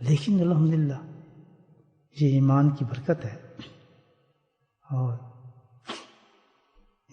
لیکن الحمدللہ یہ ایمان کی برکت ہے اور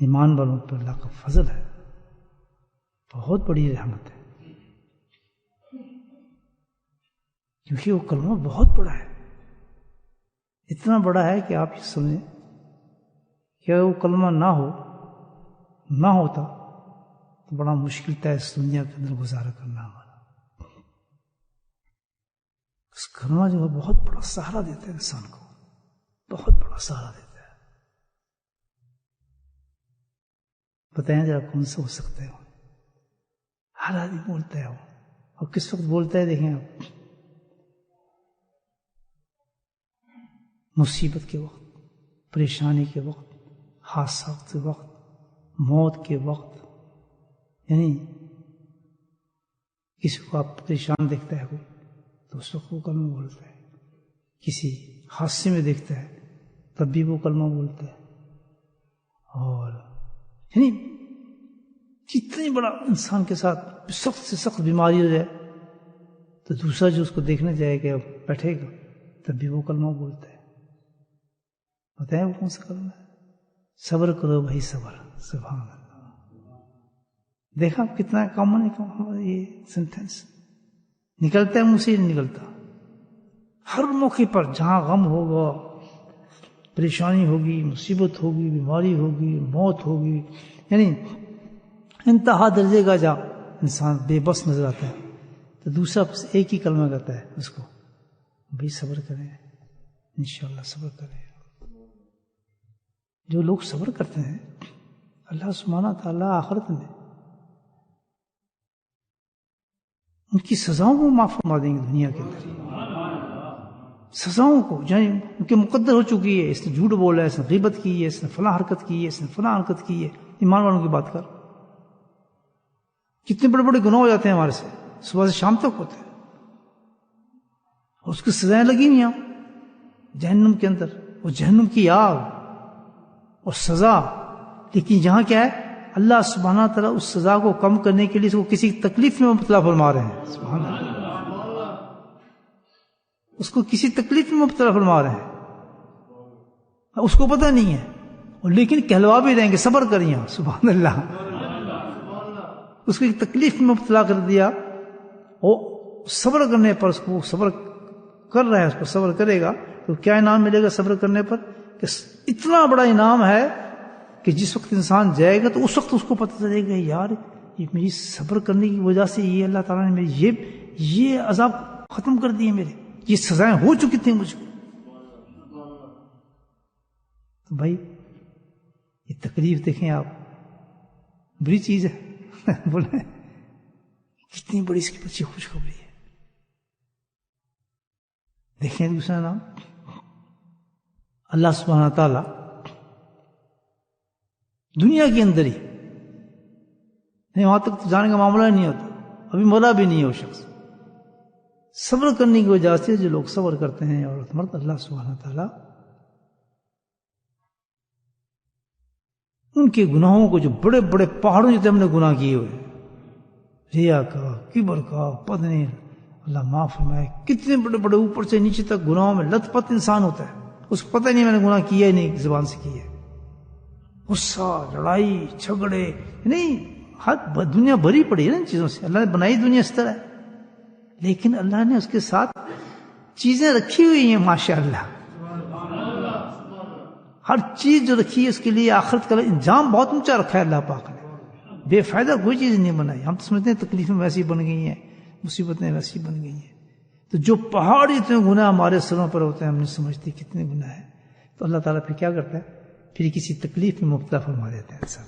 ایمان والوں پر اللہ کا فضل ہے، بہت بڑی رحمت ہے، کیونکہ وہ کلمہ بہت بڑا ہے، اتنا بڑا ہے کہ آپ یہ سمجھیں کہ وہ کلمہ نہ ہوتا تو بڑا مشکل تھا اس دنیا کے اندر گزارا کرنا ہمارا۔ اس کلمہ جو ہے بہت بڑا سہارا دیتا ہے انسان کو، بہت بڑا سہارا دیتا ہے۔ بتائیں ذرا کون سا ہو سکتا ہے وہ؟ ہر آدمی بولتا ہے وہ، اور کس وقت بولتا ہے دیکھیں آپ، مصیبت کے وقت، پریشانی کے وقت، حادثہ کے وقت، موت کے وقت، یعنی کسی کو آپ پریشان دیکھتا ہے کوئی تو اس وقت وہ کلمہ بولتا ہے، کسی حادثے میں دیکھتا ہے تب بھی وہ کلمہ بولتا ہے، اور یعنی کتنی بڑا انسان کے ساتھ سخت سے سخت بیماری ہو جائے تو دوسرا جو اس کو دیکھنے جائے کہ بیٹھے گا تب بھی وہ کلمہ بولتا ہے۔ بتائیں وہ کون سا کلمہ ہے؟ صبر کرو بھائی صبر، سبحان اللہ۔ دیکھا کتنا کامن ہے یہ سینٹینس، نکلتا ہے منہ سے نہیں نکلتا، ہر موقع پر جہاں غم ہوگا، پریشانی ہوگی، مصیبت ہوگی، بیماری ہوگی، موت ہوگی، یعنی انتہا درجے کا جہاں انسان بے بس نظر آتا ہے تو دوسرا ایک ہی کلمہ کہتا ہے اس کو، بھائی صبر کریں، انشاءاللہ صبر کریں۔ جو لوگ صبر کرتے ہیں اللہ سبحانہ تعالیٰ آخرت میں ان کی سزاؤں کو معاف فرما دیں گے، دنیا کے اندر سزاؤں کو، یعنی ان کے مقدر ہو چکی ہے، اس نے جھوٹ بولا ہے، اس نے غیبت کی ہے، اس نے فلاں حرکت کی ہے، اس نے فلاں حرکت کی ہے، ایمان والوں کی بات کر، کتنے بڑے بڑے گناہ ہو جاتے ہیں ہمارے سے، صبح سے شام تک ہوتے ہیں، اور اس کی سزائیں لگی ہوئی ہیں جہنم کے اندر، وہ جہنم کی آگ اور سزا۔ لیکن یہاں کیا ہے، اللہ سبحانہ تعالیٰ اس سزا کو کم کرنے کے لیے اس کو کسی تکلیف میں مبتلا فرما رہے ہیں، سبحان اللہ، اس کو کسی تکلیف میں مبتلا فرما رہے ہیں، اس کو پتہ نہیں ہے، اور لیکن کہلوا بھی دیں گے صبر کریے، سبحان اللہ، اس کو ایک تکلیف میں مبتلا کر دیا، اور صبر کرنے پر اس کو صبر کر رہا ہے، اس پر صبر کرے گا تو کیا انعام ملے گا صبر کرنے پر؟ کہ اتنا بڑا انعام ہے کہ جس وقت انسان جائے گا تو اس وقت اس کو پتہ چلے گا یار یہ میری صبر کرنے کی وجہ سے یہ اللہ تعالیٰ نے میری یہ عذاب ختم کر دیے، میرے یہ سزائیں ہو چکی تھیں مجھ کو۔ تو بھائی یہ تکلیف دیکھیں آپ، بری چیز ہے بولے کتنی بڑی اس کی بچی خوشخبری ہے۔ دیکھیں دوسرا نام، اللہ سبحانہ تعالیٰ دنیا کے اندر ہی نہیں، وہاں تک تو جانے کا معاملہ نہیں ہوتا، ابھی مرا بھی نہیں ہے وہ شخص، صبر کرنے کی وجہ سے جو لوگ صبر کرتے ہیں اور مرد، اللہ سبحانہ تعالیٰ ان کے گناہوں کو، جو بڑے بڑے پہاڑوں جتنے ہم نے گناہ کیے ہوئے، ریا کا، کبر کا، پدنے، اللہ معاف فرمائے، کتنے بڑے بڑے اوپر سے نیچے تک گناہوں میں لت پت انسان ہوتا ہے، اس کو پتہ نہیں میں نے گناہ کیا ہی نہیں، زبان سے کیا ہے، غصہ، لڑائی جھگڑے، نہیں دنیا بھری پڑی ہے نا ان چیزوں سے، اللہ نے بنائی دنیا اس طرح ہے، لیکن اللہ نے اس کے ساتھ چیزیں رکھی ہوئی ہیں ماشاءاللہ، ہر چیز جو رکھی ہے اس کے لیے آخرت کا انجام بہت اونچا رکھا ہے اللہ پاک نے، بے فائدہ کوئی چیز نہیں بنائی۔ ہم تو سمجھتے ہیں تکلیفیں ویسی بن گئی ہیں، مصیبتیں ویسی بن گئی ہیں، تو جو پہاڑ اتنے گناہ ہمارے سروں پر ہوتے ہیں ہم نہیں سمجھتے کتنے گناہ ہیں، تو اللہ تعالیٰ پھر کیا کرتا ہے، پھر کسی تکلیف میں مبتلا فرما دیتا ہے انسان،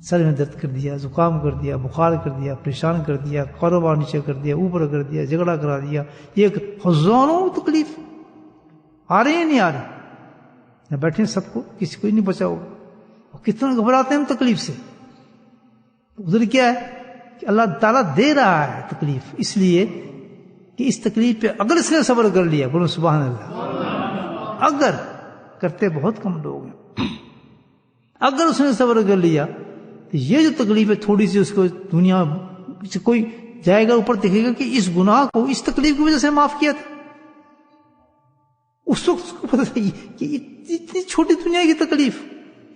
سر میں درد کر دیا، زکام کر دیا، بخار کر دیا، پریشان کر دیا، کاروبار نیچے کر دیا، اوپر کر دیا، جھگڑا کرا دیا، یہ ہزاروں تکلیف آ رہی ہیں نہیں آ رہی، بیٹھے سب کو، کسی کو ہی نہیں بچا ہوگا، کتنا گھبراتے ہیں ہم تکلیف سے، ادھر کیا ہے کہ اللہ تعالیٰ دے رہا ہے تکلیف، اس لیے کہ اس تکلیف پہ اگر اس نے صبر کر لیا، بولو سبحان اللہ، اگر کرتے بہت کم لوگ ہیں، اگر اس نے صبر کر لیا تو یہ جو تکلیف ہے تھوڑی سی، اس کو دنیا سے کوئی جائے گا اوپر دیکھے گا کہ اس گناہ کو اس تکلیف کی وجہ سے معاف کیا تھا. اس وقت اس کو پتا تھا کہ اتنی چھوٹی دنیا کی تکلیف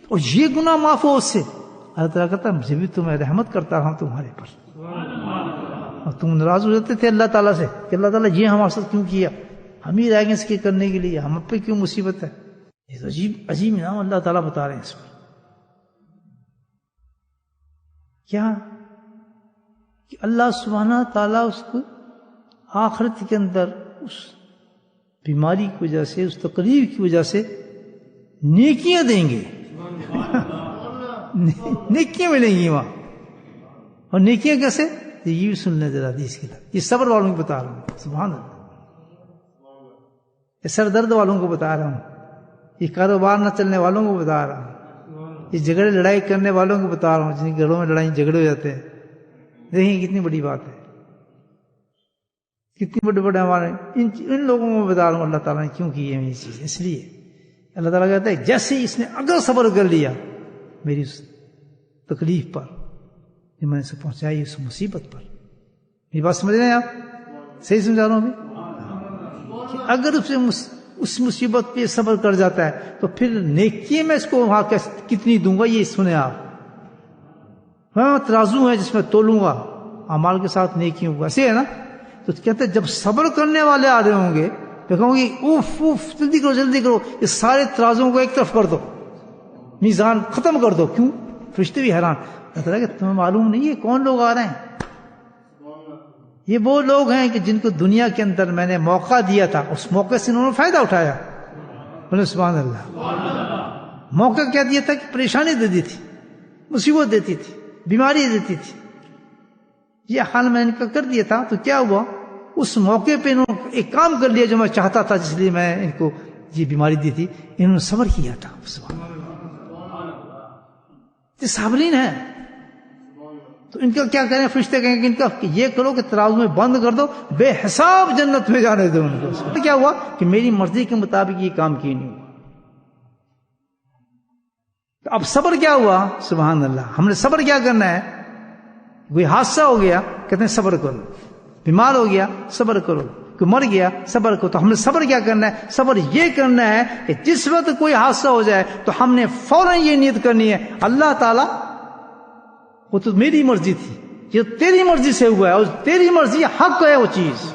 اور یہ گناہ معاف ہو اس سے. اللہ تعالیٰ کہتا ہے مجھے بھی تو میں رحمت کرتا رہا ہوں تمہارے پر. اور تم ناراض ہو جاتے تھے اللہ تعالیٰ سے کہ اللہ تعالیٰ یہ ہمارے ساتھ کیوں کیا, ہم ہی رہ گئے اس کے کرنے کے لیے, ہم پہ کیوں مصیبت ہے. یہ تو عجیب نام اللہ تعالیٰ بتا رہے ہیں اس پر. کیا کہ اللہ سبحانہ تعالیٰ اس کو آخرت کے اندر اس بیماری کی وجہ سے, اس تکلیف کی وجہ سے نیکیاں دیں گے. نیکیاں ملیں گی وہاں. اور نیکیاں کیسے, یہ بھی سن لیں ذرا حدیث کی طرف. یہ صبر والوں کو بتا رہا ہوں, سبحان اللہ. یہ سر درد والوں کو بتا رہا ہوں, یہ کاروبار نہ چلنے والوں کو بتا رہا ہوں, یہ جھگڑے لڑائی کرنے والوں کو بتا رہا ہوں, جن کے گھروں میں لڑائی جھگڑے ہو جاتے ہیں. دیکھیں کتنی بڑی بات ہے, کتنی بڑے بڑے ہمارے ان لوگوں کو بتا رہا ہوں اللہ تعالیٰ نے کیوں کی ہے یہ چیز. اس لیے اللہ تعالیٰ کہتا ہے جیسے اس نے اگر صبر کر لیا میری اس تکلیف پر جو میں نے اسے پہنچائی, اس مصیبت پر. یہ بات سمجھ رہے ہیں آپ؟ صحیح سمجھا رہا ہوں میں کہ اگر اس مصیبت پہ صبر کر جاتا ہے تو پھر نیکی میں اس کو وہاں کتنی دوں گا, یہ سنیں آپ. میں ترازو ہے جس میں تولوں گا اعمال کے ساتھ نیکیوں کو, ایسے ہے نا. تو کہتے ہیں جب صبر کرنے والے آ رہے ہوں گے تو کہوں گی اوف جلدی کرو, یہ سارے ترازوں کو ایک طرف کر دو, میزان ختم کر دو. کیوں؟ فرشتے بھی حیران. کہتا ہے کہ تمہیں معلوم نہیں ہے کون لوگ آ رہے ہیں. یہ وہ لوگ ہیں کہ جن کو دنیا کے اندر میں نے موقع دیا تھا, اس موقع سے انہوں نے فائدہ اٹھایا. بولے سبحان اللہ. موقع کیا دیا تھا کہ پریشانی دے دی تھی, مصیبت دیتی تھی, بیماری دیتی تھی. یہ حال میں نے ان کا کر دیا تھا تو کیا ہوا, اس موقع پہ انہوں نے ایک کام کر لیا جو میں چاہتا تھا, جس لیے میں ان کو یہ بیماری دی تھی. انہوں نے صبر کیا تھا. یہ صابرین ہیں. تو ان کا کیا کریں, فرشتے کہیں کہ ان کا کہ یہ کرو کہ ترازو میں بند کر دو, بے حساب جنت میں جانے دو ان کو. کیا ہوا کہ میری مرضی کے مطابق یہ کام کیے نہیں ہوا. اب صبر کیا ہوا, سبحان اللہ. ہم نے صبر کیا کرنا ہے, کوئی حادثہ ہو گیا کہتے ہیں صبر کرو, بیمار ہو گیا صبر کرو, کوئی مر گیا صبر کرو. تو ہم نے صبر کیا کرنا ہے, صبر یہ کرنا ہے کہ جس وقت کوئی حادثہ ہو جائے تو ہم نے فوراً یہ نیت کرنی ہے اللہ تعالیٰ وہ تو میری مرضی تھی, یہ تیری مرضی سے ہوا ہے, اور تیری مرضی حق ہے. وہ چیز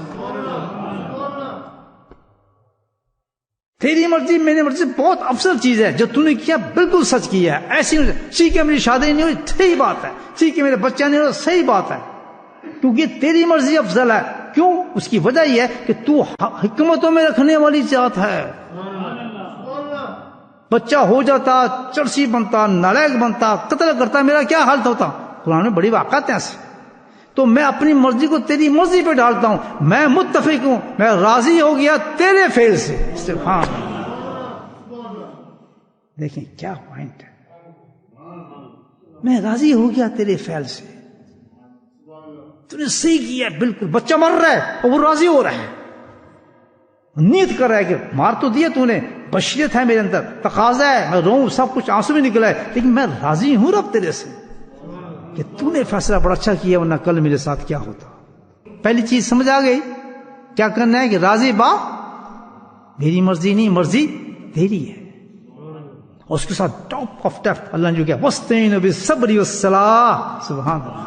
تیری مرضی میری مرضی بہت افضل چیز ہے. جو تو نے کیا بالکل سچ کیا ہے. ایسی ٹھیک ہے میری شادی نہیں ہوئی, صحیح بات ہے. ٹھیک ہے میرے بچہ نہیں ہوا, صحیح بات ہے, کیونکہ تیری مرضی افضل ہے. کیوں؟ اس کی وجہ یہ ہے کہ تو حکمتوں میں رکھنے والی ذات ہے. بچہ ہو جاتا, چرسی بنتا, نالائق بنتا, قتل کرتا, میرا کیا حال ہوتا. قرآن میں بڑی واقعات ہیں ایسے. تو میں اپنی مرضی کو تیری مرضی پہ ڈالتا ہوں. میں متفق ہوں, میں راضی ہو گیا تیرے فعل سے. ہاں دیکھیں کیا پوائنٹ ہے, میں راضی ہو گیا تیرے فعل سے. تو نے صحیح کیا بالکل. بچہ مر رہا ہے اور وہ راضی ہو رہا ہے, نیت کر رہا ہے کہ مار تو دیا تو نے, بشریت ہے میرے اندر, تقاضا ہے, میں روؤں, سب کچھ آنسو بھی نکلا ہے, لیکن میں راضی ہوں رب تیرے سے کہ تو نے فیصلہ بڑا اچھا کیا, ورنہ کل میرے ساتھ کیا ہوتا. پہلی چیز سمجھ آ گئی, کیا کرنا ہے کہ راضی با, میری مرضی نہیں, مرضی تیری ہے. اور اس کے ساتھ ٹاپ آف ٹاپ اللہ نے جو کیا, وَاسْتَعِينُوا بِالصَّبْرِ وَالصَّلَاةِ. سبحان اللہ.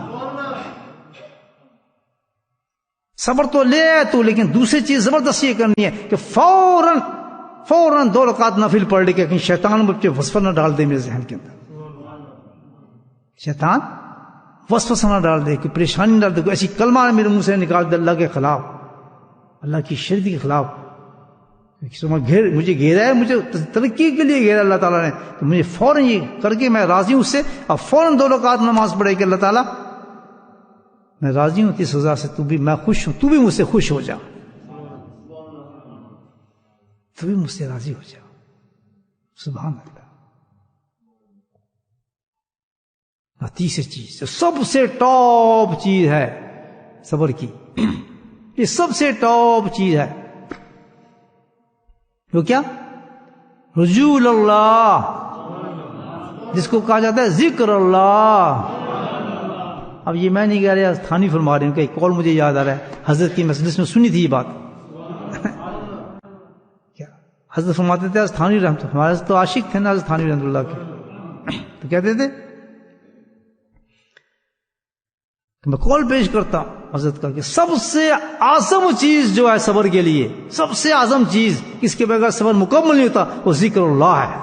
صبر تو لے تو, لیکن دوسری چیز زبردست یہ کرنی ہے کہ فوراً 2 رکعت نفل پڑھ لے کے کہیں شیطان مجھے وسوسہ نہ ڈال دے میرے ذہن کے اندر. شیطان وسوسہ نہ ڈال دے, کوئی پریشانی نہ ڈال دے, کوئی ایسی کلمہ میرے منہ سے نکال دے اللہ کے خلاف, اللہ کی شریعت کے خلاف. مجھے گھیرا ہے, مجھے ترقی کے لیے گھیرا اللہ تعالیٰ نے, تو مجھے فوراً یہ کر کے میں راضی ہوں اس سے, اور فوراً 2 رکعت نماز پڑھے کہ اللہ تعالیٰ میں راضی ہوں تیری سزا سے, تو بھی میں خوش ہوں, تو بھی مجھ سے خوش ہو جا, تو بھی مجھ سے راضی ہو جا. سبحان اللہ. تیسری چیز جو سب سے ٹاپ چیز ہے صبر کی, یہ سب سے ٹاپ چیز ہے, وہ کیا؟ رجوع اللہ, جس کو کہا جاتا ہے ذکر اللہ. اب یہ میں نہیں کہہ رہا، تھانی فرما رہے ہیں کہ ایک قول مجھے یاد آ رہا ہے، حضرت کی مجلس میں سنی تھی یہ بات. کیا حضرت فرماتے تھے تھانی رحمت، ہمارے تو عاشق تھے نا حضرت تھانی رحمت اللہ کے، تو کہتے تھے کہ میں قول پیش کرتا ہوں حضرت کا کہ سب سے اعظم چیز جو ہے صبر کے لیے، سب سے اعظم چیز، اس کے بغیر صبر مکمل نہیں ہوتا، وہ ذکر اللہ ہے.